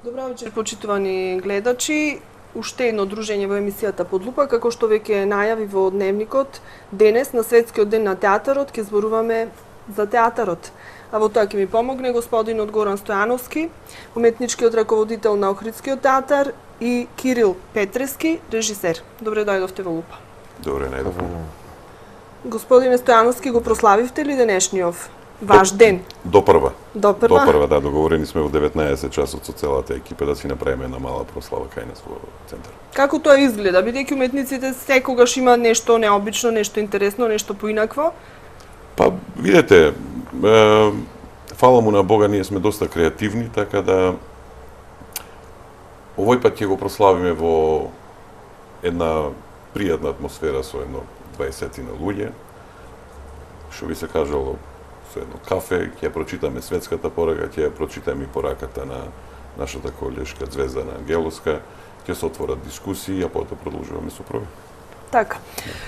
Добро вечер, почитувани гледачи. Уште едно дружење во емисијата Под лупа, како што веќе најави во дневникот, денес на Светскиот ден на театарот ќе зборуваме за театарот. А во тоа ќе ми помогне господинот Горан Стојановски, уметничкиот раководител на Охридскиот театар, и Кирил Петрески, режисер. Добре дојдовте во Лупа. Добре најдовме. Господине Стојановски, го прославивте ли денешниот ваш ден? До прва. До прва? До прва, да, договорени сме во 19 часот со целата екипа да си направиме една мала прослава кај нас во центар. Како тоа изгледа? Бидејќи уметниците секогаш имаат нешто необично, нешто интересно, нешто поинакво? Па, видете, фала му на Бога, ние сме доста креативни, така да овој пат ќе го прославиме во една пријатна атмосфера со едно 20 на луѓе, што би се кажало со едно кафе, ќе ја прочитаме светската порака, ќе ја прочитаме и пораката на нашата колешка звезда на Ангеловска, ќе се отворат дискусии, а потоа продолжуваме со проби. Така.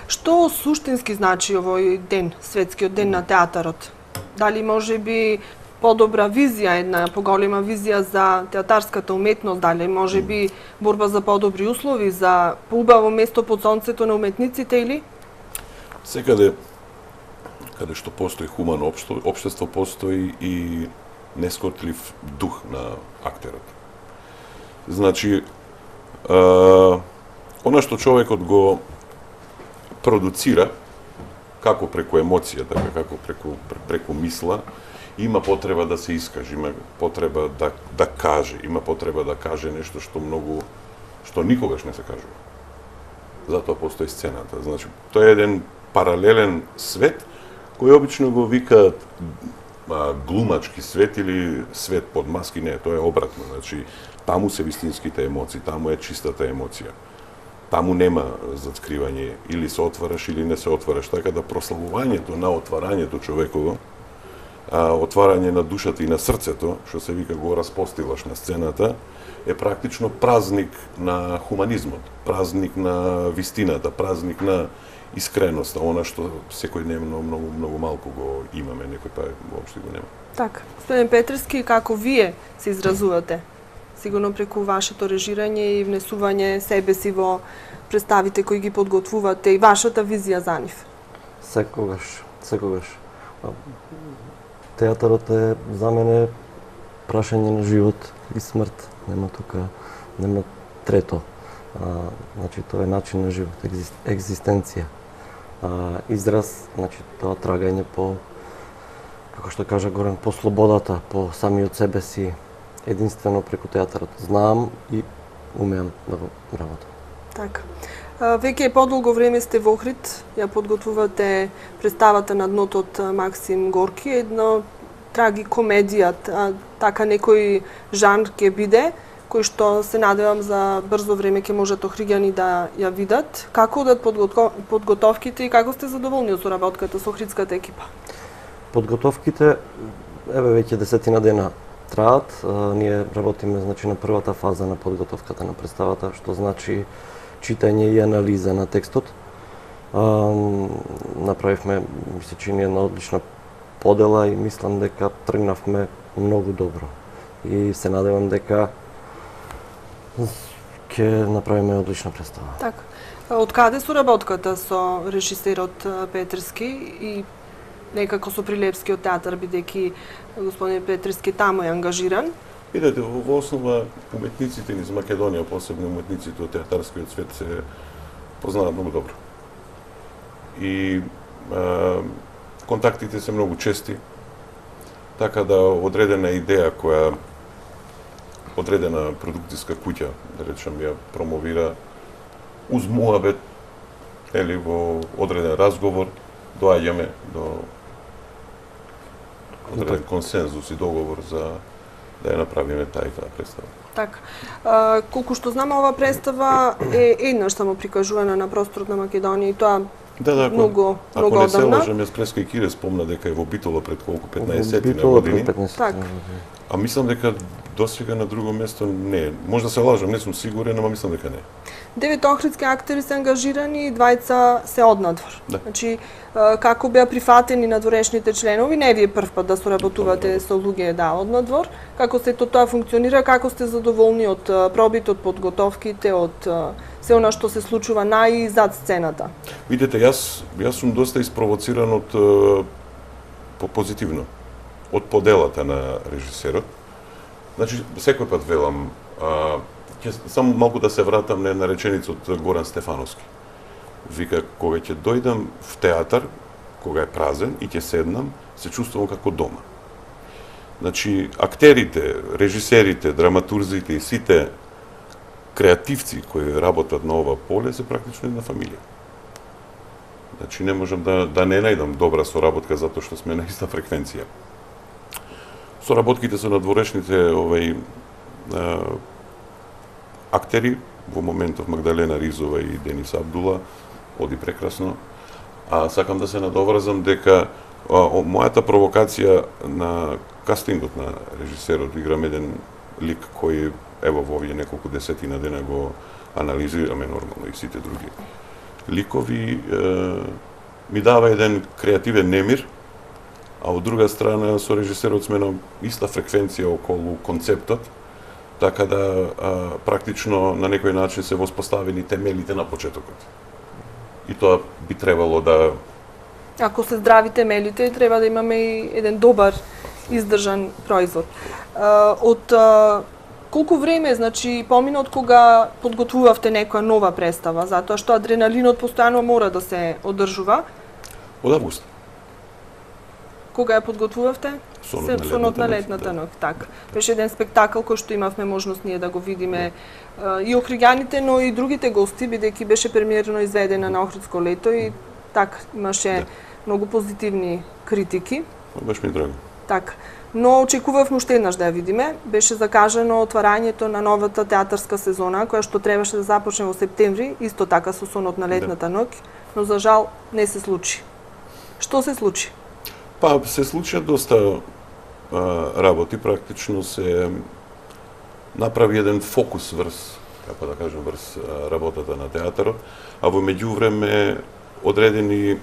Што суштински значи овој ден, Светскиот ден на театарот? Дали може би подобра визија, една поголема визија за театарската уметност, дали може би борба за подобри услови, за поубаво место под сонцето на уметниците или? Секаде каде што постои хумано општество, постои и нескотлив дух на актерот. Значи, она што човекот го продуцира, како преку емоција, така како преку мисла, има потреба да се искаже, има потреба да каже, има потреба да каже нешто што никогаш не се кажува. Затоа постои сцената. Значи, тоа е еден паралелен свет кој обично го викаат глумачки свет или свет под маски. Не, тоа е обратно. Значи, таму се вистинските емоции, таму е чистата емоција. Таму нема заткривање, или се отвараш или не се отвараш, така да прославувањето на отварањето човеково, отварање на душата и на срцето, што се вика го распостилаш на сцената, е практично празник на хуманизмот, празник на вистината, празник на искреноста, она што секојдневно многу малку го имаме, некој па воопшто го нема. Така. Господин Петрески, како вие се изразувате? Сигурно преку вашето режирање и внесување себе си во представите кои ги подготвувате и вашата визија за нив. Секогаш. Театарот е за мене прашање на живот и смрт. Нема трето. Значи, тоа е начин на живот, екзистенција. Израз, значи, тоа трагање по, како што кажа Горан, по слободата, по самиот себе си, единствено преку театарот. Знаам и умеам да го работам. Така. Веќе подолго време сте во Охрид, ја подготвувате представата на дното од Максим Горки, едно трагикомедија, така некој жанр ќе биде, кој што се надевам за брзо време ќе можат охриѓани да ја видат. Како одат подготовките и како сте задоволни од соработката со охридската екипа? Подготовките, веќе 10 дена траат. Ние работиме, значи, на првата фаза на подготовката на представата, што значи читање и анализа на текстот. Направивме, мисля, че една одлична подела и мислам дека тргнавме многу добро. И се надевам дека ќе направиме одлична представа. Така. Од каде соработката со режисерот Петрески и некако со Прилепскиот театар, бидејќи господин Петрески таму е ангажиран? Видете, во основа уметниците низ Македонија, посебно уметниците од театарскиот свет, се познаат многу добро. И контактите се многу чести, така да одредена идеја која одредена продукцијска куќа, да речем, ја промовира уз муабет, или во одреден разговор, доаѓаме до одреден консензус и договор за да ја направиме таа и таа представа. Така. Колку што знам, ова представа е еднаш само прикажувана на просторот на Македонија и тоа многу ако не се одамна. лажам, јас преска и Кире спомна дека е во Битола пред колку 15 години. Так. А мислам дека досега на друго место не. Може да се лажам, не сум сигурен, ама мислам дека не. 9 охридски актери се ангажирани и 2 се однадвор. Да. Значи, како беа прифатени надворешните членови, не вие прв пат да соработувате со луѓе однадвор, како се тоа функционира, како сте задоволни од пробите, од подготовките, од се она што се случува на и зад сцената? Видете, јас сум доста испровоциран од позитивно, од поделата на режисерот. Значи, секој пат велам, ќе само малку да се вратам на една реченица од Горан Стефановски. Вика, кога ќе дојдам в театар, кога е празен и ќе седнам, се чувствувам како дома. Значи, актерите, режисерите, драматурзите и сите креативци кои работат на ова поле се практично една фамилија. Значи, не можам да не најдам добра соработка затоа што сме на иста фреквенција. Соработките со надворешните актери, во моментов Магдалена Ризова и Денис Абдула, оди прекрасно. А сакам да се надоврзам дека мојата провокација на кастингот на режисерот, играм еден лик кој ево во овие неколку десетина дена го анализираме нормално и сите други ликови, ми дава еден креативен немир, а од друга страна со режисерот сме на иста фреквенција околу концептот, така да практично на некој начин се воспоставени темелите на почетокот. И тоа би требало да... Ако се здрави темелите, треба да имаме и еден добар издржан производ. Од колку време, значи, помина од кога подготвувавте некоја нова представа, затоа што адреналинот постојано мора да се одржува? Од август. Кога ја подготвувавте? Сонот на летната ноќ, така. Беше еден спектакл кој што имавме можност ние да го видиме и охриѓаните, но и другите гости, бидејќи беше премиерно изведена на Охридско лето и така имаше многу позитивни критики. Баш ми драго. Така. Но очекувавме уште еднаш да ја видиме. Беше закажано отварањето на новата театарска сезона, која што требаше да започне во септември, исто така со сонот на летната ноќ, но за жал не се случи. Што се случи? Па, се случија доста работи, практично се направи еден фокус врз, како да кажем, врз работата на театарот, а во меѓувреме одредени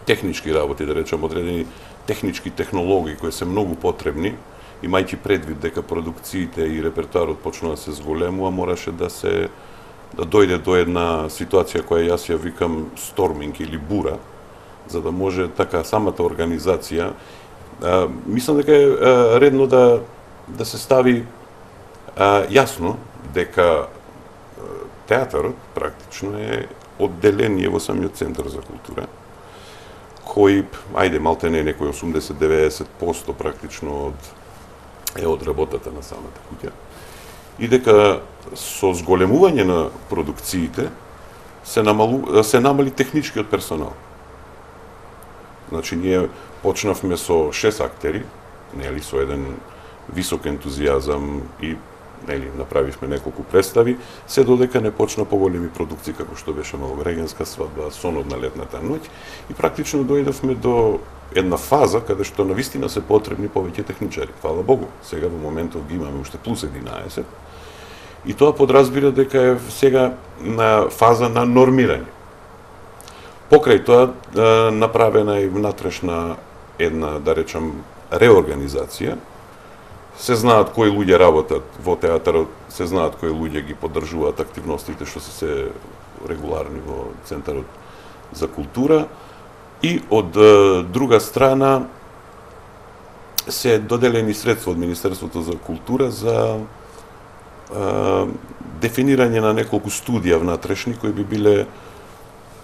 технички работи, да речем, одредени технички технологии кои се многу потребни, имајќи предвид дека продукциите и репертуарот почнува да се зголемува, мораше да дојде до една ситуација која јас ја викам сторминг или бура, за да може така самата организација. Мислам дека е редно да се стави јасно дека театарот практично е одделение во самиот Центар за култура, кој, ајде, малте не некој 80-90% практично од работата на самата куќа. И дека со зголемување на продукциите се намали техничкиот персонал. Значи, ние почнавме со 6 актери, нели, со еден висок ентузијазам и направивме неколку представи, се додека не почна поголеми продукции како што беше Малогрегенска свадба, Сонот на летната ноќ и практично дојдовме до една фаза каде што навистина се потребни повеќе техничари. Фала Богу, сега во моментот ги имаме уште плюс 11. И тоа подразбира дека е сега на фаза на нормирање. Покрај тоа направена и внатрешна една, да речам, реорганизација. Се знаат кои луѓе работат во театарот, се знаат кои луѓе ги поддржуваат активностите што се регуларни во Центарот за култура и од друга страна се доделени средства од Министерството за култура за дефинирање на неколку студија внатрешни кои би биле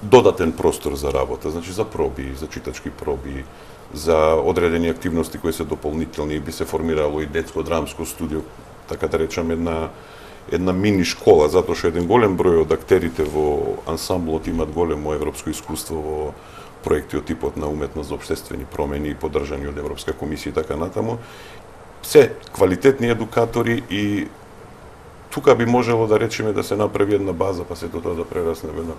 додатен простор за работа, значи за проби, за читачки проби, за одредени активности кои се дополнителни, би се формирало и детско-драмско студио, така да речам една мини школа, затоа што еден голем број од актерите во ансамблот имат големо европско искуство во проекти од типот на уметност за општествени промени и поддржани од Европска комисија и така натаму. Се квалитетни едукатори и тука би можело да речеме да се направи една база, па сето тоа да прерасне во една,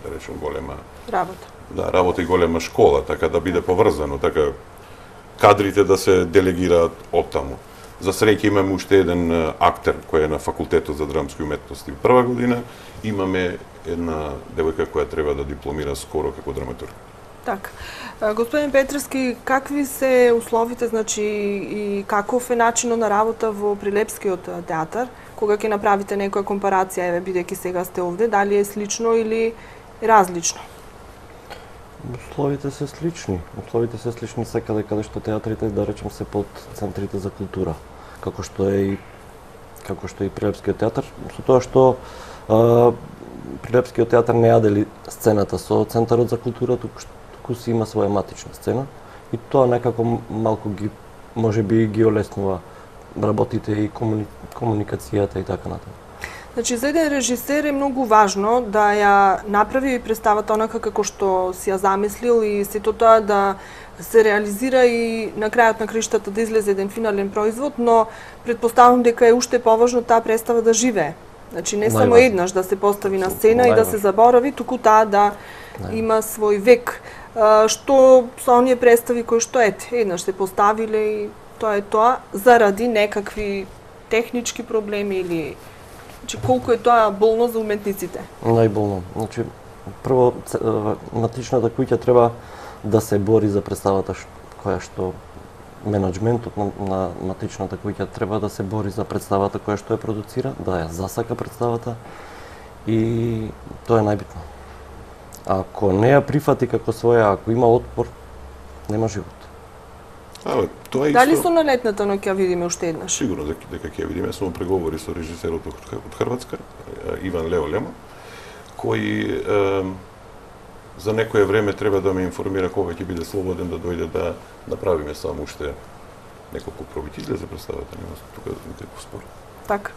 да речем, голема работа. Да, работа и голема школа, така да биде поврзано, така кадрите да се делегираат оттаму. За среќа имаме уште еден актер кој е на факултетот за драмски уметности прва година, имаме една девојка која треба да дипломира скоро како драматург. Так. Господин Петровски, какви се условите, значи, и каков е начинот на работа во Прилепскиот театар? Кога ќе направите некоја компарација, еве, бидејќи сега сте овде, дали е слично или различно? Условите се слични. Условите се слични секаде каде што театрите, да речем, се под центрите за култура, како што е и Прилепскиот театар, со тоа што Прилепскиот театар не ја дели сцената со Центарот за култура, туку си има своја матична сцена и тоа некако малку можеби ги олеснува работите и комуникацијата и така натаму. Значи, за еден режисер е многу важно да ја направи представата онака како што си ја замислил и сето тоа да се реализира и на крајот на криштата да излезе еден финален производ, но предпоставам дека е уште поважно таа представа да живее. Значи, не само еднаш да се постави на сцена и да се заборави, туку таа да има свој век. Што со оние представи кои што еднаш се поставиле и тоа е тоа, заради некакви технички проблеми или значи, колку е тоа болно за уметниците? Најболно. Значи, прво, матичната куќа треба да се бори за представата која што менаџментот на матичната куќа треба да се бори за представата која што ја продуцира, да ја засака представата и тоа е најбитно. Ако не ја прифати како своја, ако има отпор, нема живот. Тоа е Дали исто... со налетната ноќ ја видиме уште еднаш? Сигурно дека ќе ја видиме. Сум преговори со режисерот од Хрватска, Иван Лео Лема, кој за некое време треба да ме информира кога ќе биде слободен да дојде да направиме само уште неколку проби. Ќе излезе представата, нема тука никаков спор. Так.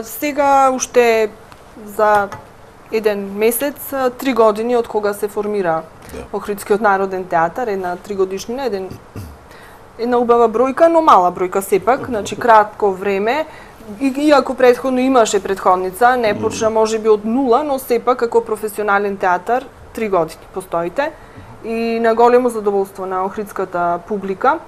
Сега уште за еден месец, 3 години од кога се формира Охридскиот народен театар, една 3-годишнина, една убава бројка, но мала бројка сепак, значи кратко време. Иако претходно имаше претходница, не почна можеби од нула, но сепак како професионален театар 3 години постоите и на големо задоволство на охридската публика.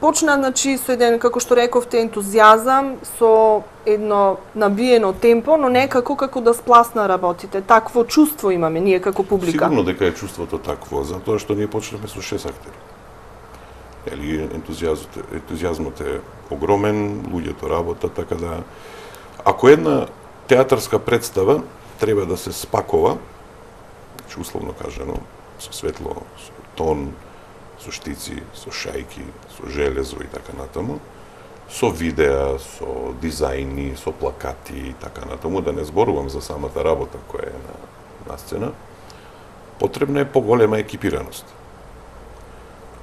Почна, значи, со еден, како што рековте, ентузијазам, со едно набиено темпо, но некако како да спласна работите. Такво чувство имаме ние како публика. Сигурно дека е чувството такво, затоа што ние почнавме со 6 актери. Ентузијазмот е огромен, луѓето работат, така да... Ако една театарска представа треба да се спакова, значи условно кажано, со светло, со тон, со штици, со шајки, со железо и така натаму, со видеа, со дизајни, со плакати и така натаму, да не зборувам за самата работа која е на сцена, потребна е поголема екипираност.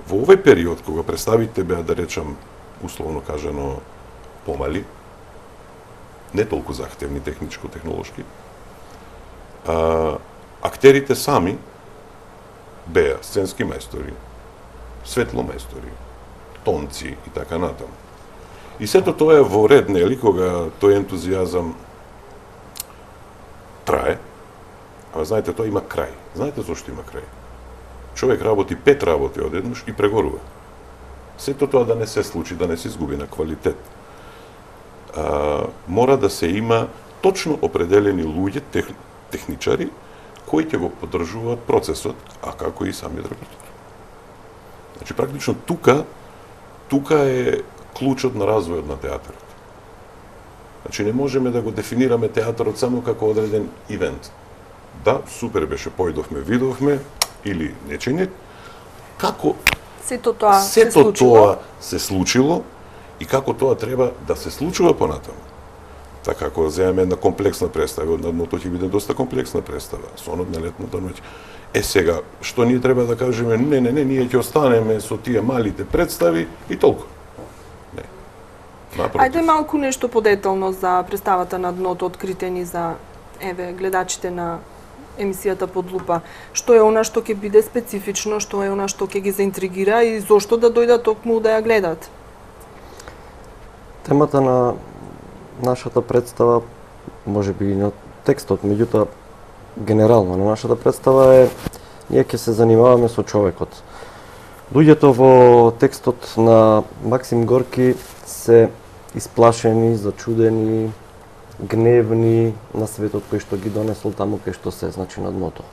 Во овој период, кога представите беа, да речам, условно кажано, помали, не толку захтевни техничко-технолошки, актерите сами беа сценски мајстори, светломајстори, тонци и така натаму. И сето тоа е во ред, нели, кога тој ентузијазам трае, а знаете, тоа има крај. Знаете зошто има крај? Човек работи 5 работи одеднаш и прегорува. Сето тоа да не се случи, да не се изгуби на квалитет. Мора да се има точно определени луѓе, техничари, кои ќе го поддржуваат процесот, а како и самиот репертоар. Значи, практично тука е клучот на развојот на театарот. Значи, не можеме да го дефинираме театарот само како одреден ивент. Да, супер беше, појдовме, видовме, или нечење, како сето тоа се случило и како тоа треба да се случува понатаму. Така, ако земеме една комплексна представа, од дното ќе биде доста комплексна представа, сонот на летната ноќ. Сега, што ние треба да кажеме, не, ние ќе останеме со тие малите представи и толку. Не. Напротив. Ајде малку нешто подетално за представата на дното, откритени за гледачите на емисијата Под лупа. Што е она што ќе биде специфично, што е она што ќе ги заинтригира и зошто да дојдат токму да ја гледат? Темата на нашата представа, можеби и на текстот, меѓутоа генерално на нашата представа е ние ќе се занимаваме со човекот. Луѓето во текстот на Максим Горки се исплашени, зачудени, гневни на светот кој што ги донесол таму кај што се, значи на дното.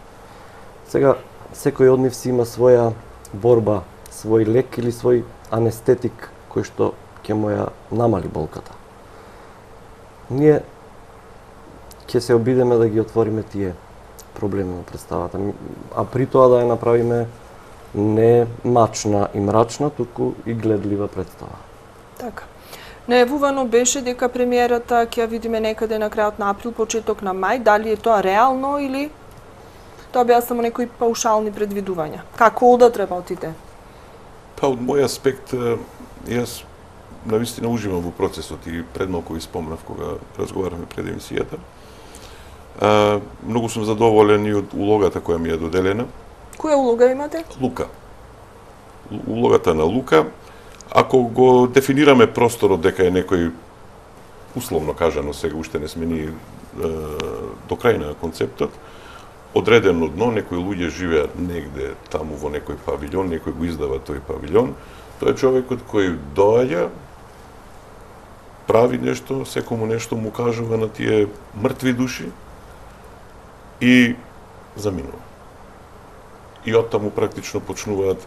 Сега, секој од нив си има своја борба, свој лек или свој анестетик кој што ќе му ја намали болката. Ние ќе се обидеме да ги отвориме тие проблеми на представата, а при тоа да ја направиме не мачна и мрачна, туку и гледлива представа. Така. Најавувано беше дека премиерата ќе ја видиме некаде на крајот на април, почеток на мај. Дали е тоа реално или тоа беа само некои паушални предвидувања? Како одат работите? Па од мој аспект, јас навистина уживам во процесот и пред малку ви спомнав кога разговараме пред емисијата. Многу сум задоволен и од улогата која ми е доделена. Која улога имате? Лука. Улогата на Лука. Ако го дефинираме просторот дека е некој, условно кажано, сега уште не сме ни до крај на концептот, одредено дно, некои луѓе живеат негде таму во некој павилјон, некој го издава тој павилјон, тој е човекот кој доаѓа, прави нешто, секому нешто му кажува на тие мртви души и заминува. И оттаму практично почнуваат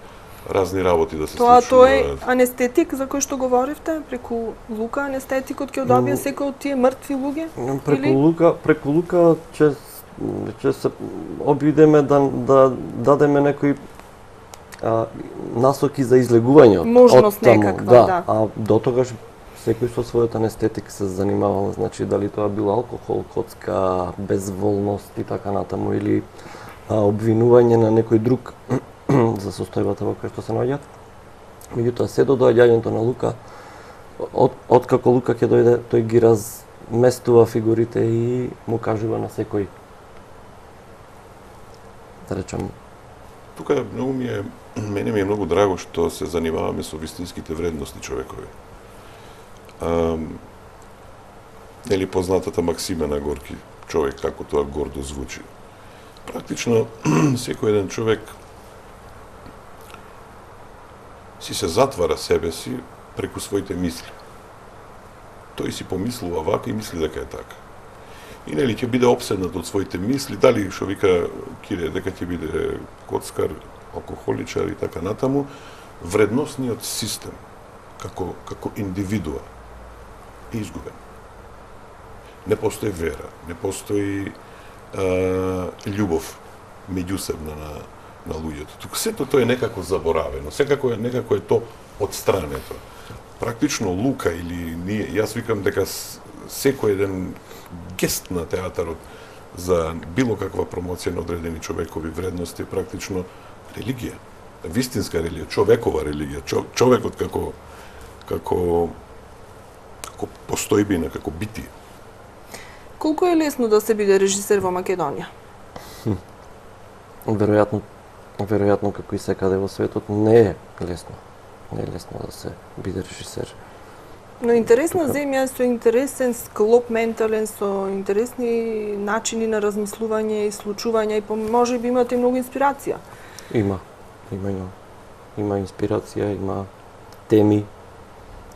разни работи да се случуваат. Тоа тој анестетик за кој што говоривте, преку Лука анестетикот ќе добие секој од тие мртви луѓе? Преку Лука ќе се обидеме да дадеме некои насоки за излегување можност од таму. некаква, да. А до тогаш секој со својот анестетик се занимавал, значи дали тоа било алкохол, коцка, безволност и така натаму, или обвинување на некој друг за состојбата во која што се наоѓаат. Меѓутоа, се до доаѓањето на Лука, откако Лука ќе дојде, тој ги разместува фигурите и му кажува на секој, да речам. Тука мене ми е многу драго што се занимаваме со вистинските вредности човекови. Нели познатата максима на Горки, човек како тоа гордо звучи. Практично, секој еден човек си се затвара себе си преку своите мисли. Тој си помислува вака и мисли дека е така. И нели ќе биде обседнат од своите мисли, дали што вика Кире дека ќе биде коцкар, алкохоличар и така натаму, вредносниот систем како индивидуа е изгубен. Не постои вера, не постои љубов меѓусебна на луѓето. Туку сето тоа е некако заборавено, некако е то отстрането. Практично Лука или ние, јас викам дека секој еден гест на театарот за било каква промоција на одредени човекови вредности е практично религија. Вистинска религија, човекова религија, човекот како постојбина, како битие. Колку е лесно да се биде режисер во Македонија? Веројатно како и секаде во светот не е лесно. Не е лесно да се биде режисер. Но интересна земја, со интересен склоп ментален, со интересни начини на размислување и случување и може би имате многу инспирација. Има инспирација, има теми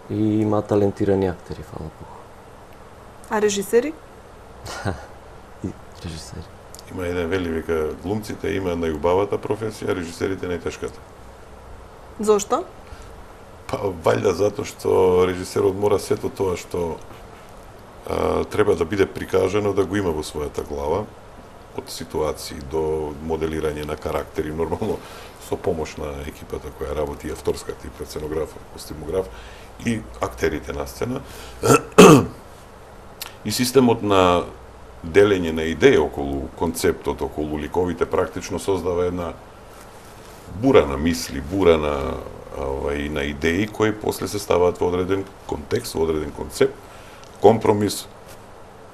и има талентирани актери, фала Богу. А режисери? И режисери. Има еден вели, вика, глумците имаат најубавата професија, режисерите најтешката. Зошто? Па, валјда затоа што режисерот мора сето тоа што треба да биде прикажано да го има во својата глава, од ситуации до моделирање на карактери, нормално со помош на екипата која работи, авторска типа, сценограф, костимограф и актерите на сцена. И системот на делење на идеи околу концептот, околу ликовите, практично создава една бура на мисли, бура на идеи кои после се ставаат во одреден контекст, во одреден концепт, компромис,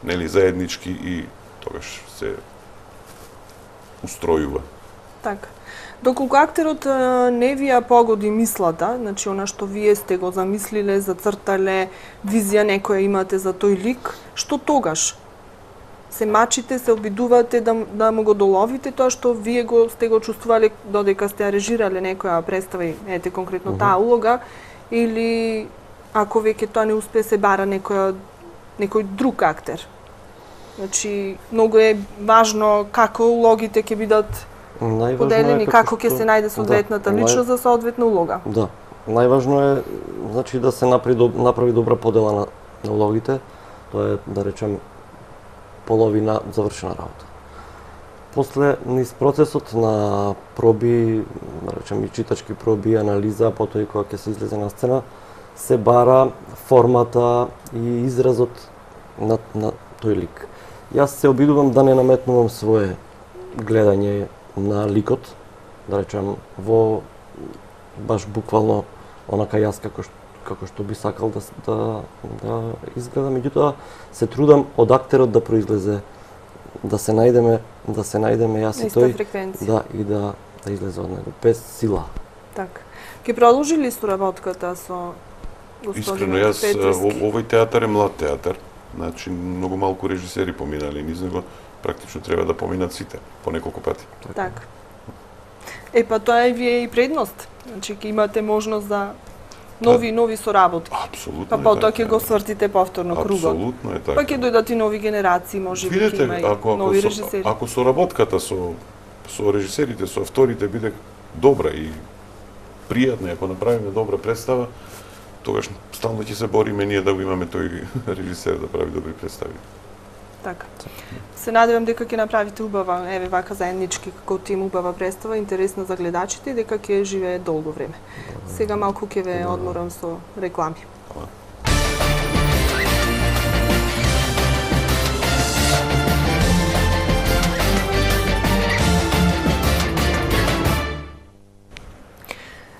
нели заеднички и тогаш се устројува. Така. Доколку актерот не ви ја погоди мислата, значи она што вие сте го замислиле, зацртале, визија некоја имате за тој лик, што тогаш се мачите, се обидувате да му го доловите тоа што вие сте го чувствувале додека сте ја режирале некоја представа и ете конкретно таа улога, или ако веќе тоа не успее се бара некој друг актер. Значи, многу е важно како улогите ќе бидат поделени, како ќе се најде соодветната личност за соодветна улога. Да. Најважно е значи да се направи добра подела на улогите. Тоа е, да речем, половина завршена работа. После низ процесот на проби, да речем и читачки проби, анализа, потоа и кога ќе се излезе на сцена, се бара формата и изразот на тој лик. Јас се обидувам да не наметнувам свое гледање на ликот, да речем во баш буквално онака јас како што би сакал да изгледа, меѓутоа се трудам од актерот да произлезе, да се најдеме јас и тој, и да излезе од него без сила. Така. Ќе продолжи ли соработката со господин Искрено, јас Петрски? овој театар е млад театар, значи многу малку режисери поминали низ него, практично треба да поминат сите по неколку пати. Така. Па тоа е вие и предност. Значи ќе имате можност за нови соработки. Апсолутно. Па потоа ќе го свртите повторно кругот. Апсолутно е така. Па ќе дојдат и нови генерации, може би ќе има и нови режисери. Ако соработката со режисерите, со авторите биде добра и пријатна, ако направиме добра представа, тогаш стално ќе се бориме ние да го имаме тој режисер да прави добри представи. Така. Се надевам дека ќе направите убава, вака заеднички како тим убава представа, интересна за гледачите и дека ќе живее долго време. Сега малку ќе ве одморам со реклами.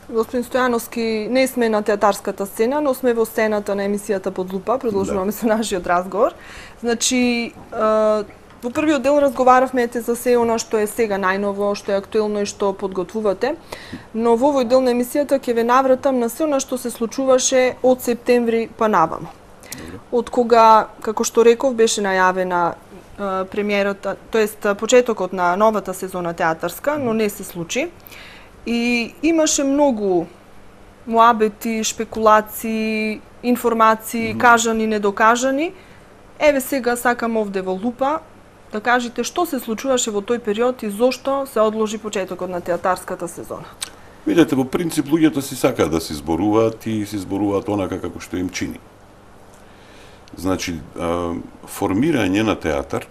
Господин Стојановски, не сме на театарската сцена, но сме во сцената на емисијата Под лупа, продолжуваме со нашиот разговор. Значи, во првиот дел разговаравме за се она што е сега најново, што е актуелно и што подготвувате, но во овој дел на емисијата ќе ве навратам на се она што се случуваше од септември па наваму. Од кога, како што реков, беше најавена премиерата, тоест почетокот на новата сезона театарска, но не се случи. И имаше многу муабети, шпекулации, информации, кажани, недокажани. Еве сега сакам овде во лупа да кажете што се случуваше во тој период и зошто се одложи почетокот на театарската сезона. Видете, во принцип луѓето си сакаат да се зборуваат и се зборуваат онака како што им чини. Значи, формирање на театар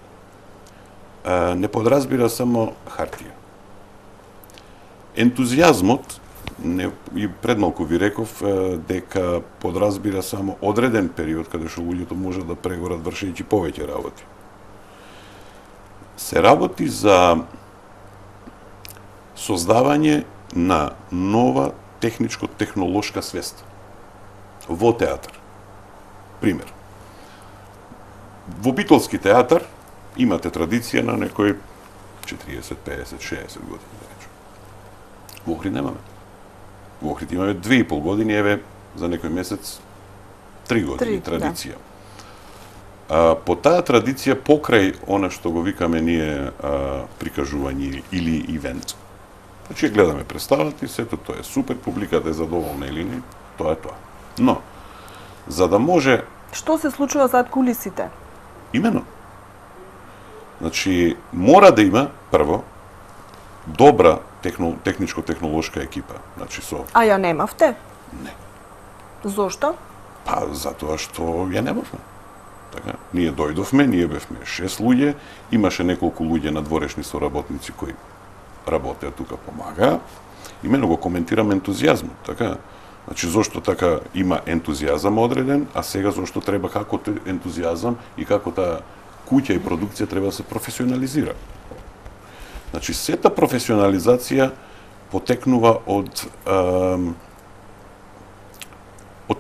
не подразбира само хартија. Ентузијазмот, и предмалку ви реков, дека подразбира само одреден период каде што луѓето може да прегорат вршејќи повеќе работи. Се работи за создавање на нова техничко-технолошка свест во театар. Пример. Во битолски театар имате традиција на некој 40, 50, 60 години. Во Охрид немаме. Во Охрид имаме 2,5 години, еве, за некој месец 3 години традиција. По таа традиција, покрај она што го викаме ние прикажување или ивент, значи гледаме представата и сето тоа е супер, публиката е задоволна или не, тоа е тоа. Но, за да може... Што се случува зад кулисите? Имено. Значи, мора да има, прво, добра техничко-технолошка екипа. Значи со... А ја немавте? Не. Зошто? Па, затоа што ја немавме. Така, ние дојдовме, ние бевме 6 луѓе, имаше неколку луѓе надворешни соработници кои работеа тука, помагаа. Имено го коментирам ентузијазмот, така? Значи, зошто така има ентузијазам одреден, а сега зошто треба како тој ентузијазам и како таа куќа и продукција треба да се професионализира. Значи, сета професионализација потекнува од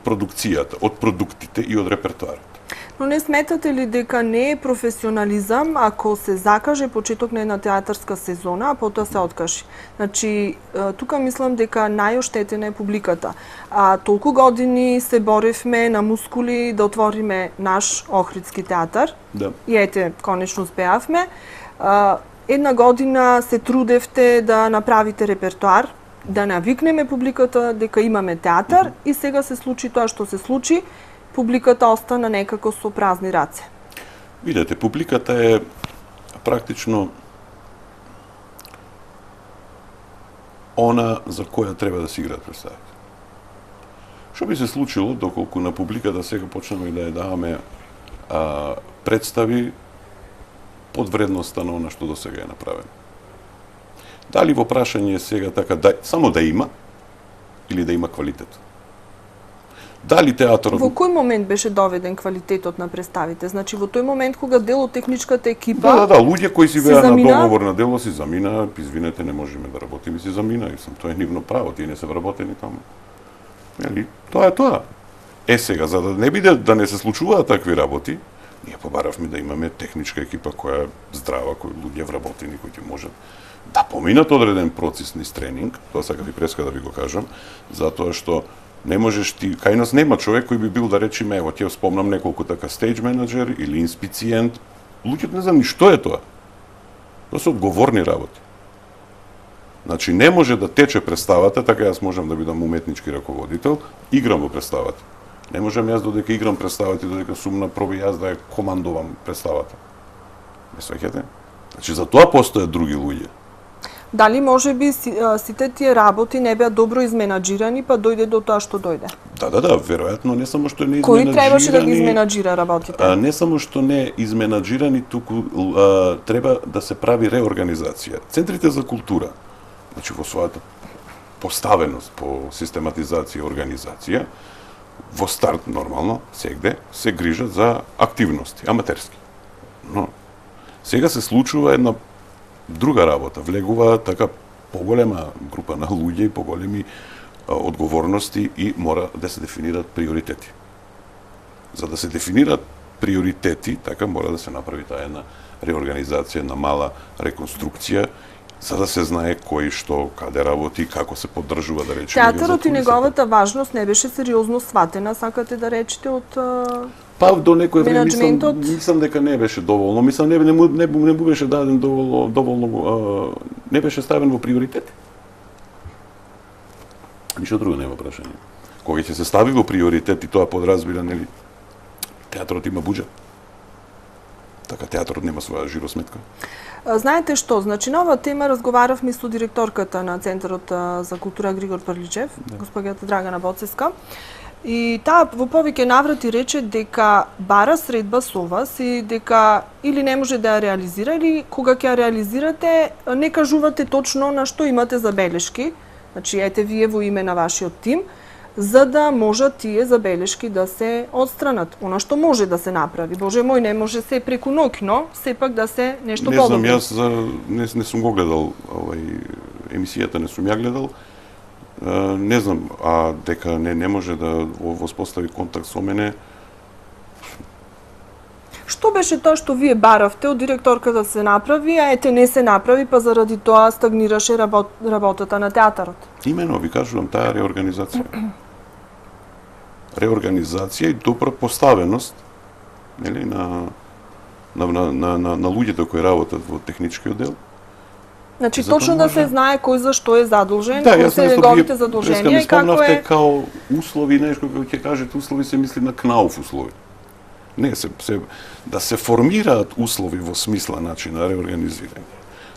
продукцијата, од продуктите и од репертоарот. Но не сметате ли дека не е професионализам ако се закаже почеток на една театарска сезона, а потоа се откажи? Значи, тука мислам дека најоштетена е публиката. А толку години се боревме на мускули да отвориме наш Охридски театар. Да. И ете, конечно успеавме. Една година се трудевте да направите репертуар, да навикнеме публиката дека имаме театар и сега се случи тоа што се случи. Публиката остана некако со празни раце. Видете, публиката е практично она за која треба да се играат представите. Што би се случило доколку на публиката сега почнеме да ја даваме представи под вредноста на она што до сега е направено? Дали во прашање сега така само да има или да има квалитет? Дали театарот... Во кој момент беше доведен квалитетот на представите? Значи во тој момент кога дел од техничката екипа... Да, луѓе кои си беа на замина... договор на дело си замина, извинете, не можеме да работиме, си замина, и тоа е нивно право, тие не се вработени таму. Нели? Тоа е тоа. Сега, за да не биде да не се случуваат такви работи, ние побаравме да имаме техничка екипа која е здрава, кои луѓе вработени, кои ќе можат да поминат одреден процес низ тренинг, тоа сакав и преска да ви го кажам, затоа што не можеш ти, кај нас нема човек кој би бил да речеме, ево, ќе спомнам неколку така стейдж менеджер или инспициент. Луѓето не знам ни што е тоа. Тоа се одговорни работи. Значи не може да тече представата, така јас можам да бидам уметнички раководител, играм во представата. Не можам јас додека играм представата и додека сум на проби јас да ја командувам представата. Не сваќате? Значи за тоа постојат други луѓе. Дали може би сите тие работи не беа добро изменаџирани, па дојде до тоа што дојде? Да, веројатно не само што не изменаџирани... Кој требаше да ги изменаџира работите? Не само што не изменаџирани, туку треба да се прави реорганизација. Центрите за култура, значи во својата поставеност по систематизација и организација, во старт нормално, сегде, се грижат за активности, аматерски. Но сега се случува една друга работа, влегува така поголема група на луѓе и поголеми одговорности и мора да се дефинират приоритети. За да се дефинират приоритети, така мора да се направи таа една реорганизација, една мала реконструкција, за да се знае кој што, каде работи, како се поддржува, да речеме. Театарот и неговата важност не беше сериозно сватена, сакате да речете од Па до некој време мислам дека не беше доволно. Мислам не му беше даден доволно не беше ставен во приоритет. Ништо друго нема прашање. Кога ќе се стави во приоритет и тоа подразбира, нели, театарот има буџет. Така театарот нема своја жиросметка. Знаете што, значи на оваа тема разговаравме со директорката на Центарот за култура Григор Прличев, господјата Драгана Боцевска. И таа во повеќе наврати рече дека бара средба со вас и дека или не може да ја реализира, или кога ќе ја реализирате, не кажувате точно на што имате забелешки. Значи, ете вие во име на вашиот тим, за да можат тие забелешки да се одстранат. Оно што може да се направи. Боже мој, не може се преку ноќ, но сепак да се нешто подобро. Не знам, јас не сум го гледал емисијата, не сум ја гледал. Не знам, а дека не може да воспостави контакт со мене. Што беше тоа што вие баравте од директорката да се направи, а ете не се направи, па заради тоа стагнираше работата на театарот? Имено ви кажувам таа реорганизација. Реорганизација и добра поставеност, нели, на луѓето кои работат во техничкиот дел. Значи точно да се знае кој за што е задолжен, да, кои се неговите задолженија и како е... као услови, нешто кога ќе кажете услови се мисли на КНАУФ услови. Не, да се формираат услови во смисла начин на реорганизирање,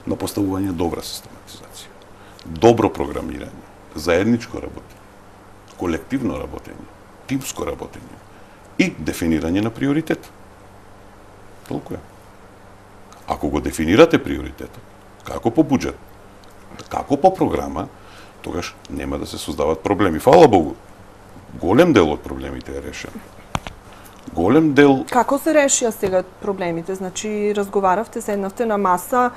на поставување добра систематизација, добро програмирање, заедничко работење, колективно работење, тимско работење и дефинирање на приоритет. Толку е. Ако го дефинирате приоритетот, како по буџет, како по програма, тогаш нема да се создават проблеми. Фала Богу, голем дел од проблемите е решен. Голем дел... Како се решија сега проблемите? Значи, разговаравте, седнавте на маса,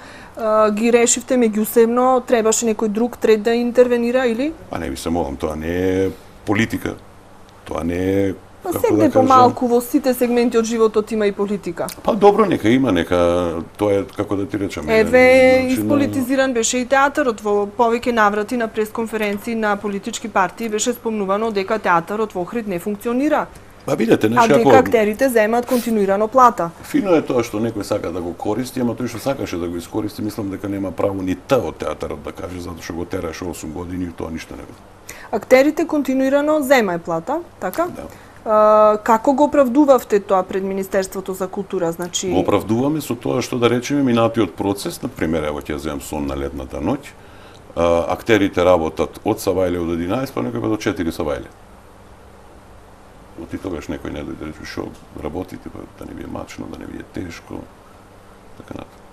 ги решивте меѓусебно, требаше некој друг да интервенира или? А не ви се молам, тоа не е политика, тоа не е Па како сегде да кажам, помалку во сите сегменти од животот има и политика. па добро, нека има, нека тоа е како да ти речам. Еве, значи, исполитизиран беше и театарот во повеќе наврати на пресконференции на политички партии беше спомнувано дека театарот во Охрид не функционира, Па видете, а значи дека ако актерите земаат континуирано плата. фино е тоа што некој сака да го користи, ама тој што сакаше да го искористи, мислам дека нема право ни т од театарот да каже затоа што го тераше 8 години и тоа ништо не го. Актерите континуирано земаат плата, така? Да. Како го оправдувавте тоа пред Министерството за култура? Значи, Го оправдуваме со тоа што да речеме минатиот процес, на пример, ево ќе земам сон на летната ноќ, актерите работат од савајле од 11 па некој па до 4 савајле. Оти тогаш некој не дојде рече шо работите, па да не ви е мачно, да не ви е тешко, така натаму.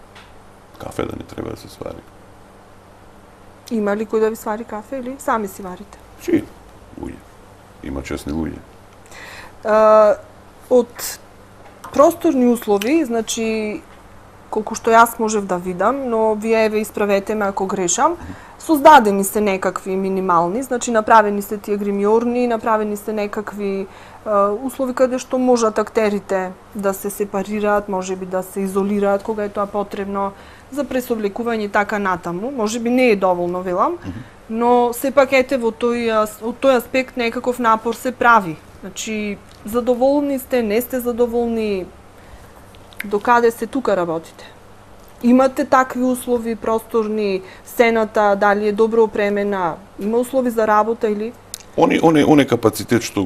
Кафе да не треба да се свари. има ли кој да ви свари кафе или сами си варите? Си, луѓе. Има честни луѓе. Од просторни услови, значи колку што јас можев да видам, но вие еве исправете ме ако грешам, создадени се некакви минимални, значи направени се тие гримиорни, направени се некакви услови каде што можат актерите да се сепарираат, можеби да се изолираат кога е тоа потребно за пресовлекување и така натаму. Можеби не е доволно, велам, но сепак ете од тој аспект некаков напор се прави. Значи, задоволни сте, не сте задоволни, докаде се тука работите? Имате такви услови, просторни, сцената, дали е добро опремена, има услови за работа или? Оне капацитет што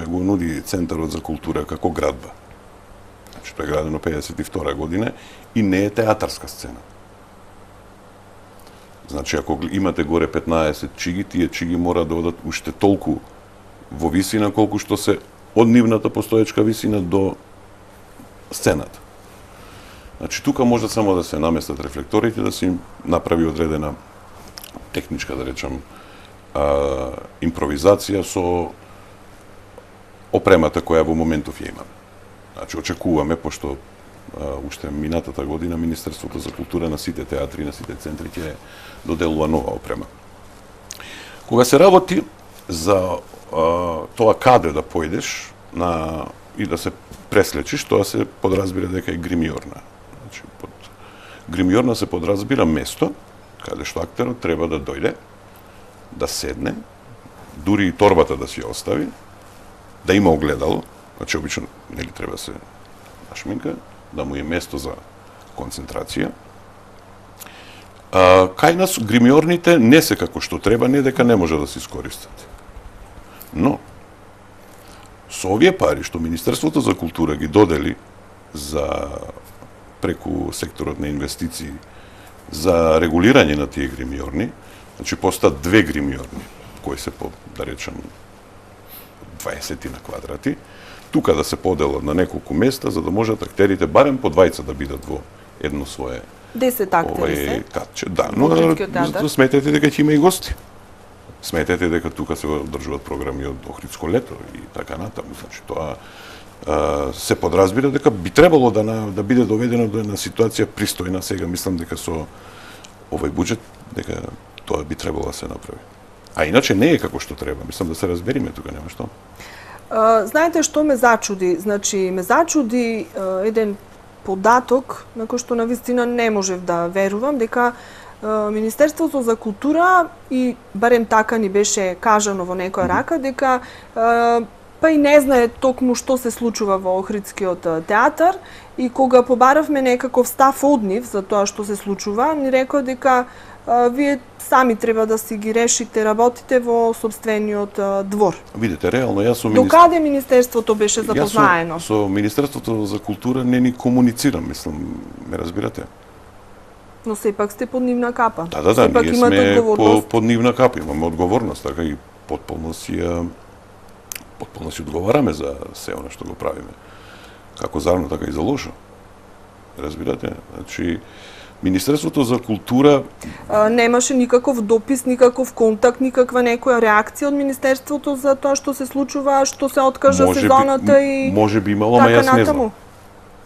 го нуди Центарот за култура како градба. Значи тоа е градено 52 година и не е театарска сцена. Значи ако имате горе 15 чиги, тие чиги мора да одат уште толку во висина колку што се од нивната постоечка висина до сцената. Значи тука може само да се наместат рефлекторите, да се им направи одредена техничка, да речам, импровизација со опремата која во моментов ја имаме. Значи очекуваме, пошто уште минатата година Министерството за култура на сите театри, на сите центри ќе доделува нова опрема. Кога се работи за тоа каде да појдеш и да се преслечиш, тоа се подразбира дека е гримиорна. Значи, под гримиорна се подразбира место каде што актерот треба да дојде, да седне, дури и торбата да си ја остави, да има огледало, значи обично нели треба се нашминка, да му е место за концентрација. Кај нас гримиорните не се како што треба, не дека не може да се искористат. Но, со овие пари што Министерството за култура ги додели преку секторот на инвестиции за регулирање на тие гримиорни, значи постаат две гримиорни, кои се по, да речем, 20 на квадрати, тука да се поделат на неколку места, за да можат актерите барем по двајца да бидат во едно свое 10 актери се. катче. Да, но сметете дека ќе има и гости. Сметете дека тука се одржуваат програми од Охридско лето и така натаму. Значи тоа се подразбира дека би требало да биде доведено до една ситуација пристојна. Сега мислам дека со овој буџет дека тоа би требало да се направи. А иначе не е како што треба. Мислам да се разбериме тука, нема што. Знаете што ме зачуди? Значи, ме зачуди еден податок на кој што навистина не можев да верувам, дека Министерството за култура, и барем така ни беше кажано во некоја рака, дека па и не знае токму што се случува во Охридскиот театар, и кога побаравме некаков став од нив за тоа што се случува, ни рекоа дека вие сами треба да си ги решите работите во собствениот двор. Видите, реално јас со Докаде Министерството беше запознаено? Со Министерството за култура не ни комуницирам, мислам, ме разбирате? Но сепак сте под нивна капа. Да, сепак ние имате сме одговорност. под нивна капа, имаме одговорност, така и потполно си одговараме за се она што го правиме. Како за арно, така и за лошо. Разбирате? Значи, Министерството за култура Немаше никаков допис, никаков контакт, никаква некоја реакција од Министерството за тоа што се случува, што се откажа сезоната и може би имало, ама така јас не знам. натаму.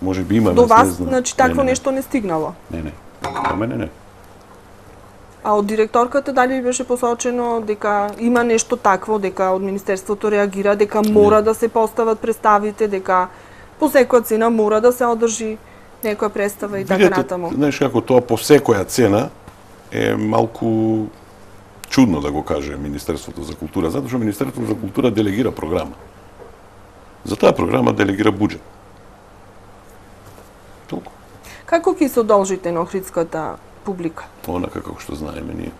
Може би има, До јас не вас, знам. значи, такво Не. нешто не стигнало. Не. До мене не. А од директорката дали беше посочено дека има нешто такво, дека од Министерството реагира, дека мора да се постават представите, дека по секоја цена мора да се одржи некоја представа и така натаму? Знаеш како тоа по секоја цена е малку чудно да го каже Министерството за култура, затоа што Министерството за култура делегира програма. За таа програма делегира буџет. Толку. Како ќе се одолжите на охридската публика? Онака како што знаеме ние.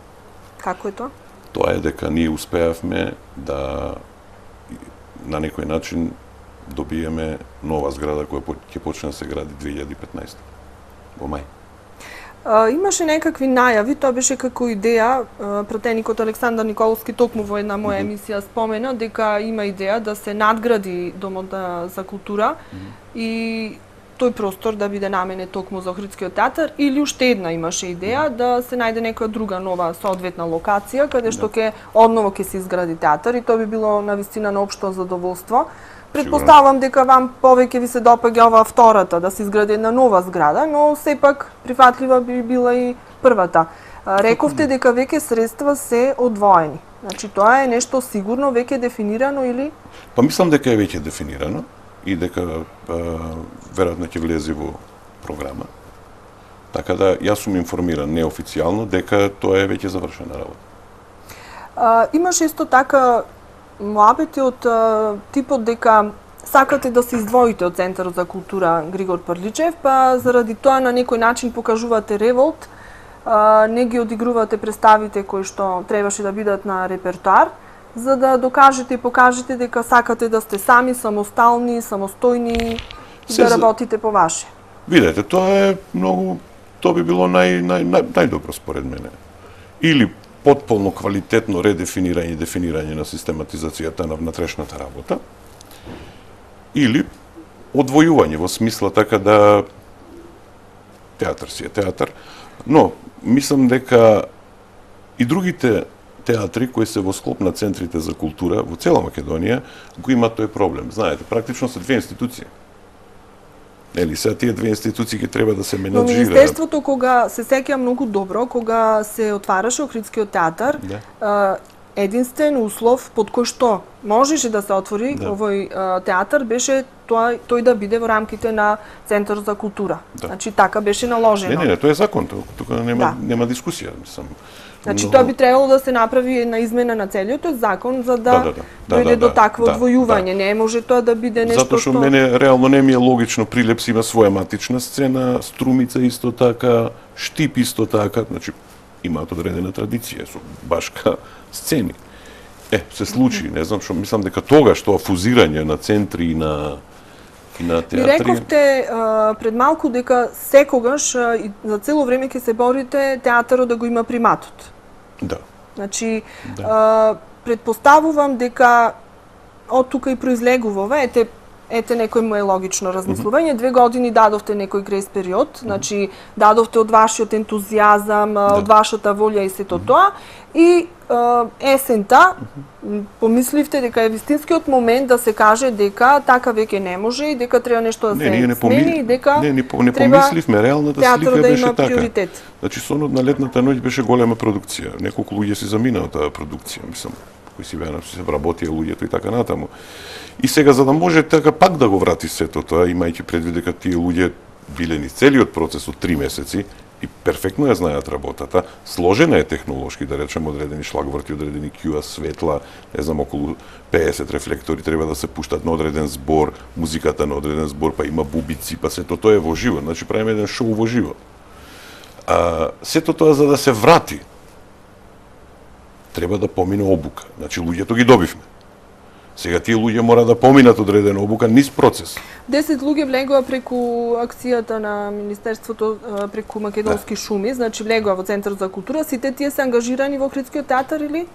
Како е тоа? Тоа е дека ние успеавме да на некој начин добиеме нова зграда која ќе почне да се гради 2015 во мај. Имаше некакви најави, тоа беше како идеја, пратеникот Александар Николовски токму во една моја емисија спомена дека има идеја да се надгради Домот за култура и тој простор да биде наменет токму за Охридскиот театар, или уште една имаше идеја да се најде некоја друга нова соодветна локација каде што ќе одново ќе се изгради театар и тоа би било навистина на општо задоволство. Предпоставам дека вам повеќе ви се допаѓа оваа втората, да се изгради една нова зграда, но сепак прифатлива би била и првата. Рековте дека веќе средства се одвоени. Значи тоа е нешто сигурно веќе дефинирано или? Па мислам дека е веќе дефинирано и дека веројатно ќе влезе во програма. Така да јас сум информиран неофицијално дека тоа е веќе завршена работа. Имаше исто така муабети од типот дека сакате да се издвоите од Центарот за култура Григор Прличев, па заради тоа на некој начин покажувате револт, не ги одигрувате представите кои што требаше да бидат на репертоар, за да докажете и покажете дека сакате да сте сами, самостални, самостојни и да работите по ваше. Видете, тоа е многу, тоа би било најдобро според мене. Или потполно квалитетно редефинирање и дефинирање на систематизацијата на внатрешната работа, или одвојување во смисла така да театар си е театар, но мислам дека и другите театри кои се во склоп на центрите за култура во цела Македонија го имаат тој проблем. Знаете, практично се две институции. Нели, сега тие две институции ќе треба да се менаџираат. Но Министерството, кога се сеќавам многу добро, кога се отвараше Охридскиот театар, единствен услов под кој што можеше да се отвори овој театар беше тој да биде во рамките на Центар за култура. Значи така беше наложено. Не, тоа е закон, тука нема дискусија, мислам. Значи тоа би требало да се направи една измена на целиот тој закон за да дојде до такво одвојување. Не може тоа да биде нешто што... Затоа што мене реално не ми е логично, Прилепс има своја матична сцена, Струмица исто така, Штип исто така, значи имаат одредена традиција со башка сцени. Се случи, не знам што, мислам дека тогаш тоа фузирање на центри и на театри. Ми рековте пред малку дека секогаш и за цело време ќе се борите театарот да го има приматот. Да. Значи, предпоставувам дека од тука и произлегува, ете некој му е логично размислување. 2 години дадовте некој грейс период, значи дадовте од вашиот ентузијазам, од вашата волја и сето тоа. И есента помисливте дека е вистинскиот момент да се каже дека така веќе не може и дека треба нешто да се смени и дека не помисливме, реалната слика да беше има така. Приоритет. Значи сонот на летната ноќ беше голема продукција. Неколку луѓе си заминаа таа продукција, мислам, кои си беа се вработија луѓето и така натаму. И сега за да може така пак да го врати сето тоа, имајќи предвид дека тие луѓе биле ни целиот процес од 3 месеци и перфектно ја знаат работата, сложена е технолошки, да речем, одредени шлагворти, одредени QA светла, не знам, околу 50 рефлектори треба да се пуштат на одреден збор, музиката на одреден збор, па има бубици, па сето тоа е во живо, значи правиме еден шоу во живо. Сето тоа за да се врати, треба да помине обука. Значи луѓето ги добивме. Сега тие луѓе мора да поминат одредена обука низ процес. 10 луѓе влегува преку акцијата на Министерството преку Македонски шуми, значи влегува во Центарот за култура. Сите тие се ангажирани во Охридскиот театар или?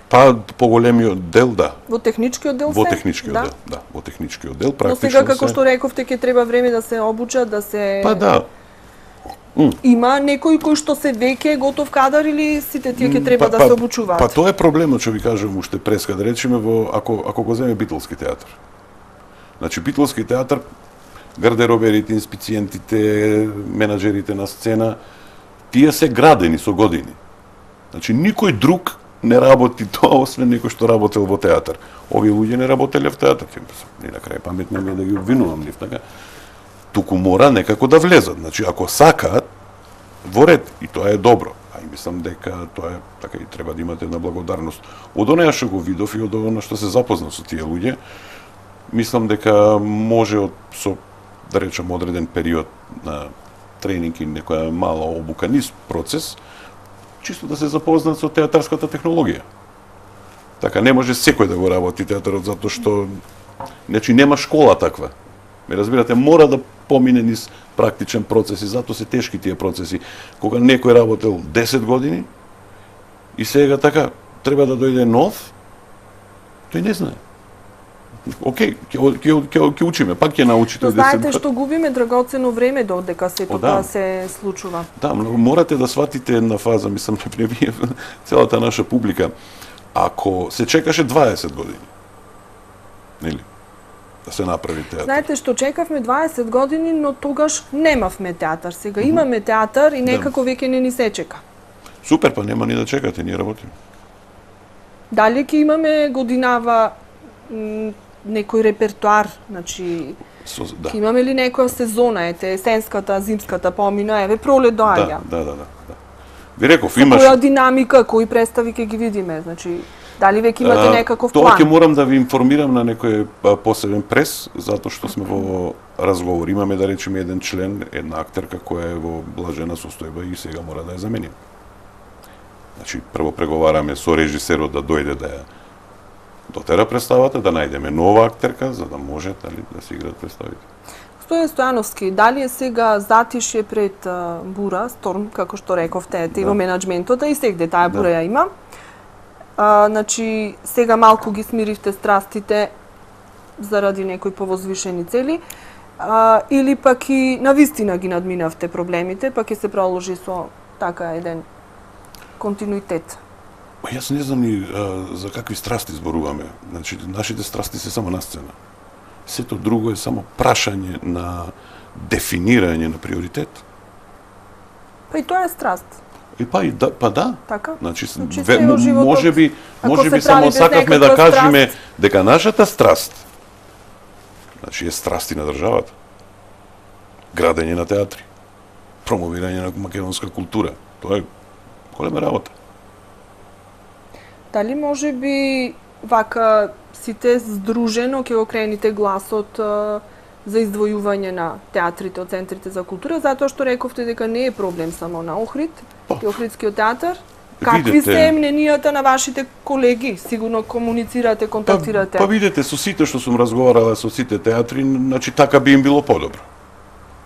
Па поголемиот дел, да. Во техничкиот дел се? Во техничкиот дел, да. Во техничкиот дел практично. Но сега како што рековте ќе треба време да се обучат, да се... Па да. Има некој кој што се веќе готов кадар или сите тие ќе треба да се обучуваат? Па тоа е проблемот, што ви кажам уште преска, да речеме ако го земе Битолски театар. Значи Битолски театар, гардероберите, инспициентите, менаџерите на сцена, тие се градени со години. Значи, никој друг не работи тоа, освен некој што работел во театар. Овие луѓе не работеле во театар, ни на крај памет не ми е да ги обвинувам нив, така. Туку мора некако да влезат. Значи, ако сакаат, во ред, и тоа е добро. А и мислам дека тоа е, така и треба да имате една благодарност. Од онеја што го видов и од она што се запознав со тие луѓе, мислам дека може со, да речем, одреден период на тренинг и некоја мала обука, низ процес, чисто да се запознаат со театарската технологија. Така, не може секој да го работи театарот, затоа што значи, нема школа таква. Ме разбирате, мора да помине низ практичен процес и затоа се тешки тие процеси. Кога некој работел 10 години и сега така треба да дојде нов, тој не знае. Океј, ќе учиме, пак ќе научите. Но знаете што губиме драгоцено време додека сето тоа се случува. Да, морате да сватите една фаза, мислам, не вие, целата наша публика, ако се чекаше 20 години, нели, да се направи театар. Знаете што чекавме 20 години, но тогаш немавме театар. Сега имаме театар и некако веќе не ни се чека. Супер, па нема ни да чекате, ние работиме. Дали ќе имаме годинава некој репертуар, значи Да. ќе имаме ли некоја сезона, ете, есенската, зимската помина, еве пролет доаѓа. Да. Ви реков, имаш... Која динамика, кои представи ќе ги видиме, значи, дали веќе имате некаков план? Тоа ќе морам да ви информирам на некој посебен прес, затоа што сме во разговор. Имаме, да речеме, еден член, една актерка која е во блажена состојба и сега мора да ја заменим. Значи, прво преговараме со режисерот да дојде да ја дотера представата, да најдеме нова актерка, за да може да се играат представите. Стојан Стојановски, дали е сега затишје пред бура, сторм, како што рековте, во менаџментот, и сегде таа бура ја има. Значи, сега малку ги смиривте страстите заради некои повозвишени цели, или пак и навистина ги надминавте проблемите, пак ќе се проложи со така еден континуитет. Јас не знам ни за какви страсти зборуваме. Значи, нашите страсти се само на сцена. Сето друго е само прашање на дефинирање на приоритет. Па и тоа е страст. Па да. Така? Значи, животот, може би се само прави без сакавме да некаква кажеме страст. дека нашата страст, значи е страсти на државата. Градење на театри, промовирање на македонска култура. Тоа е голема работа. Дали може би вака сите здружено ќе го крените гласот за издвојување на театрите од центрите за култура, затоа што рековте дека не е проблем само на Охрид и Охридскиот театар? Какви се мненијата на вашите колеги? Сигурно комуницирате, контактирате. Па видете, со сите што сум разговарала со сите театри, значи така би им било подобро.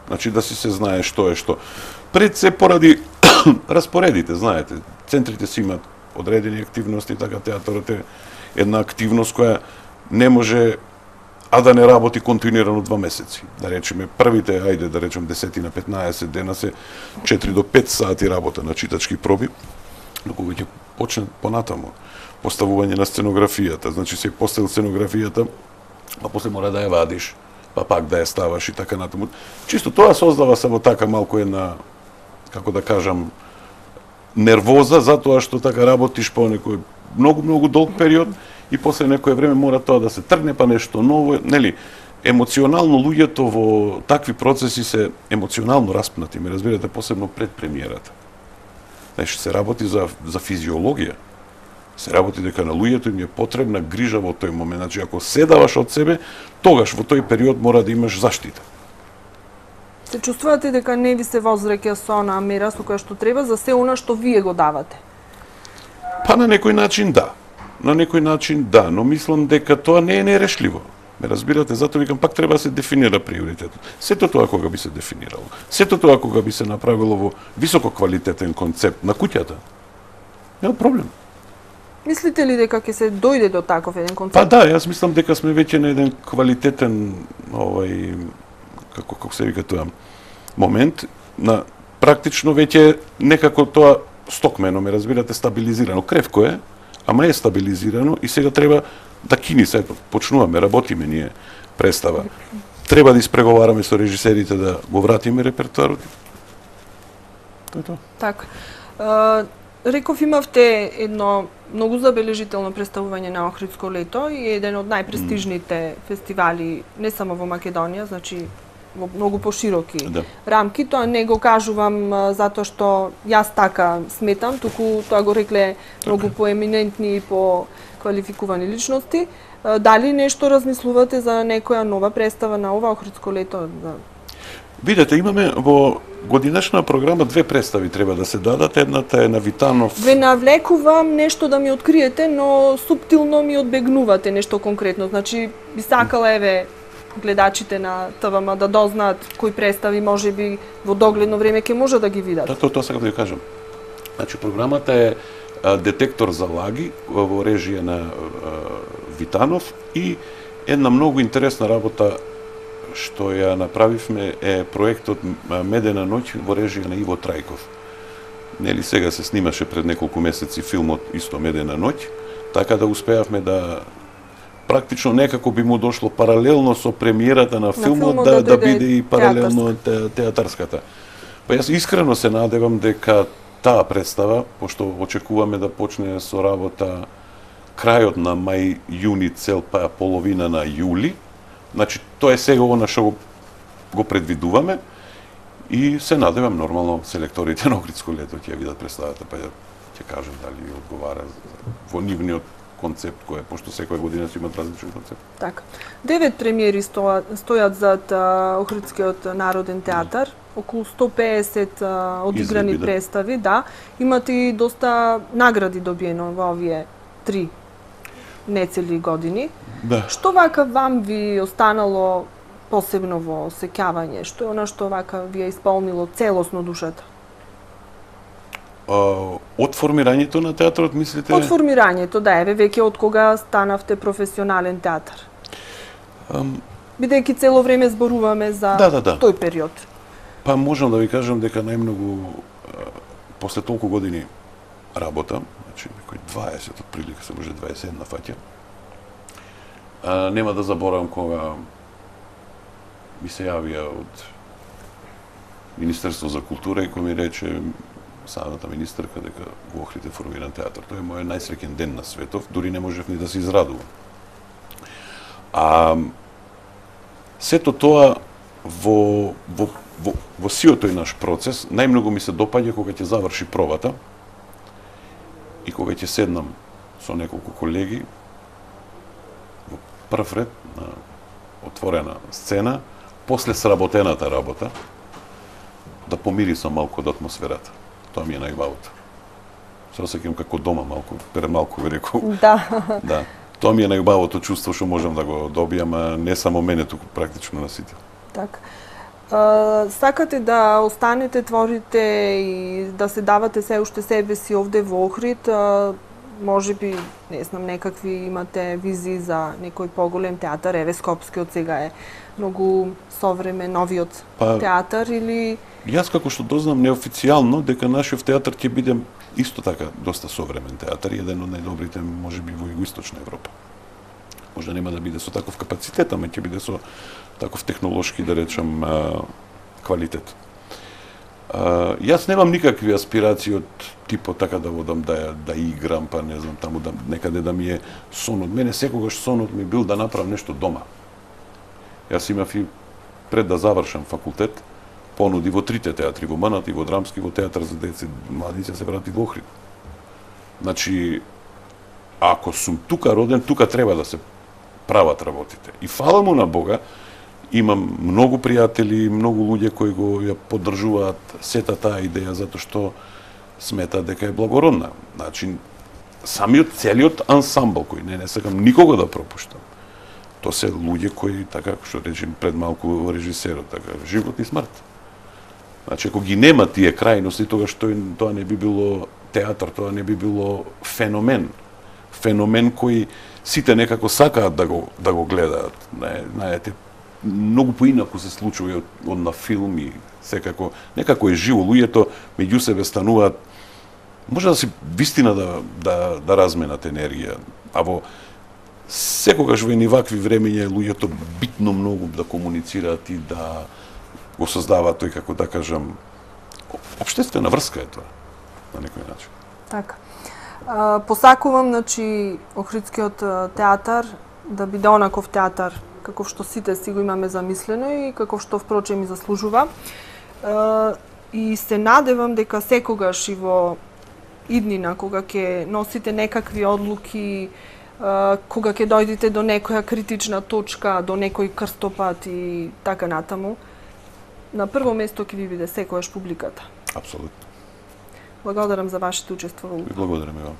Значи да си се знае што е што. Пред се поради распоредите, знаете, центрите си имат одредени активности, така театарот е една активност која не може да не работи континуирано 2 месеци. Да речеме, првите, ајде да речем 10 на 15 дена се 4 до 5 сати работа на читачки проби, но кога ќе почне понатамо поставување на сценографијата, значи се поставил сценографијата, па после мора да ја вадиш, па пак да ја ставаш и така натаму. Чисто тоа создава само така малку една, како да кажам, нервоза, затоа што така работиш по некој многу долг период и после некое време мора тоа да се тргне, па нешто ново, нели? Емоционално луѓето во такви процеси се емоционално распнати, ме разбирате, посебно пред премиерата. Значи се работи за физиологија. Се работи дека на луѓето им е потребна грижа во тој момент. Значи ако се даваш од себе, тогаш во тој период мора да имаш заштита. Се чувствувате дека не ви се возреќа со онаа мера со која што треба за се она што вие го давате? Па на некој начин да. На некој начин да, но мислам дека тоа не е нерешливо. Ме разбирате, затоа викам пак треба да се дефинира приоритетот. Сето тоа кога би се дефинирало, сето тоа кога би се направило во високо квалитетен концепт на куќата, нема проблем. Мислите ли дека ќе се дојде до таков еден концепт? Па да, јас мислам дека сме веќе на еден квалитетен како се вика тоа момент на практично веќе некако тоа стокмено, ме разбирате, стабилизирано. Кревко е, ама е стабилизирано и сега треба да кини се, почнуваме, работиме ние представа. Треба да испреговараме со режисерите да го вратиме репертуарот. Тоа е тоа. Така. Реков, имавте едно многу забележително представување на Охридско лето и еден од најпрестижните фестивали не само во Македонија, значи во многу пошироки рамки. Тоа не го кажувам затоа што јас така сметам, туку тоа го рекле многу поеминентни и поквалификувани личности. Дали нешто размислувате за некоја нова представа на ова Охридско лето? Видете, имаме во годинешна програма две представи треба да се дадат. Едната е на Витанов. Ве навлекувам нешто да ми откриете, но суптилно ми одбегнувате нешто конкретно. Значи, би сакала еве гледачите на ТВМ да дознаат кои представи можеби во догледно време ќе може да ги видат. Да, тоа сакам да ви кажам. Значи, програмата е Детектор за лаги во режија на Витанов и една многу интересна работа што ја направивме е проектот Медена ноќ во режија на Иво Трајков. Нели сега се снимаше пред неколку месеци филмот исто Медена ноќ, така да успеавме да практично некако би му дошло паралелно со премиерата на филмот да биде и паралелно театарската. Па јас искрено се надевам дека таа представа, пошто очекуваме да почне со работа крајот на мај, јуни, цел па половина на јули. Значи, тоа е сега она што го предвидуваме и се надевам нормално селекторите на Охридско лето ќе ја видат представата, па ќе кажат дали одговара во нивниот концепт кој е, пошто секоја година се имат различен концепт. Така. 9 премиери стојат зад Охридскиот народен театар, околу 150 одиграни представи, да. Имате и доста награди добиено во овие 3 нецели години. Да. Што вака вам ви останало посебно во сеќавање? Што е она што вака ви е исполнило целосно душата? Од формирањето на театарот, мислите? Од формирањето, да, еве, веќе од кога станавте професионален театар? Бидејќи цело време зборуваме за тој период. Па можам да ви кажам дека најмногу после толку години работа, значи некој 20 отприлика, се може 21 фаќа, нема да заборавам кога ми се јавија од Министерство за култура и кој ми рече самата министерка дека во Охрид е формиран театар. Тоа е мојот најсреќен ден на светов, дури не можев ни да се израдувам. Сето тоа во сиот тој наш процес најмногу ми се допаѓа кога ќе заврши пробата и кога ќе седнам со неколку колеги во прв ред на отворена сцена, после сработената работа, да помирисам малку од атмосферата. Тоа ми е најубавото. Се осеќам како дома малку, пред малку ви реков. Да. Да. Тоа ми е најубавото чувство што можам да го добијам, а не само мене, туку практично на сите. Така. Сакате да останете, творите и да се давате се уште себе си овде во Охрид, можеби, не знам, некакви имате визии за некој поголем театар, еве Скопскиот сега е многу современ, новиот театар или... Јас како што дознам неофицијално дека нашиот театар ќе биде исто така доста современ театар, еден од најдобрите можеби во југоисточна Европа. Можда нема да биде со таков капацитет, ама ќе биде со таков технолошки, да речам, квалитет. Јас немам никакви аспирации од типот така да водам да играм, па не знам, таму некаде да ми е сонот. Мене секогаш сонот ми бил да направам нешто дома. Јас имав и пред да завршам факултет, понуди во 3 театри, во МНАТ и во Драмски, во театар за деца, младици се врати во Охрид. Значи, ако сум тука роден, тука треба да се прават работите. И фала му на Бога, имам многу пријатели, многу луѓе кои го ја поддржуваат сета таа идеја затоа што сметаат дека е благородна. Значи, самиот целиот ансамбл кој не сакам никого да пропуштам. Тоа се луѓе кои, така што речем пред малку режисерот, така живот и смрт. Значи, ако ги нема тие крајности, тогаш тоа не би било театар, тоа не би било феномен. Феномен кој сите некако сакаат да го гледаат. Знаете, многу поинаку се случува од на филми, секако, некако е живо, луѓето меѓу себе стануваат, може да си вистина да разменат енергија, а во секогаш во едни вакви времења луѓето битно многу да комуницираат и да го создаваат тој, како да кажам, општествена врска е тоа, на некој начин. Така. Посакувам, значи, Охридскиот театар да биде онаков театар каков што сите си го имаме замислено и каков што впрочем и заслужува. И се надевам дека секогаш и во иднина, кога ќе носите некакви одлуки, кога ќе дојдете до некоја критична точка, до некој крстопат и така натаму, на прво место ќе ви биде секогаш публиката. Апсолутно. Благодарам за вашето учество во Благодарам и вам.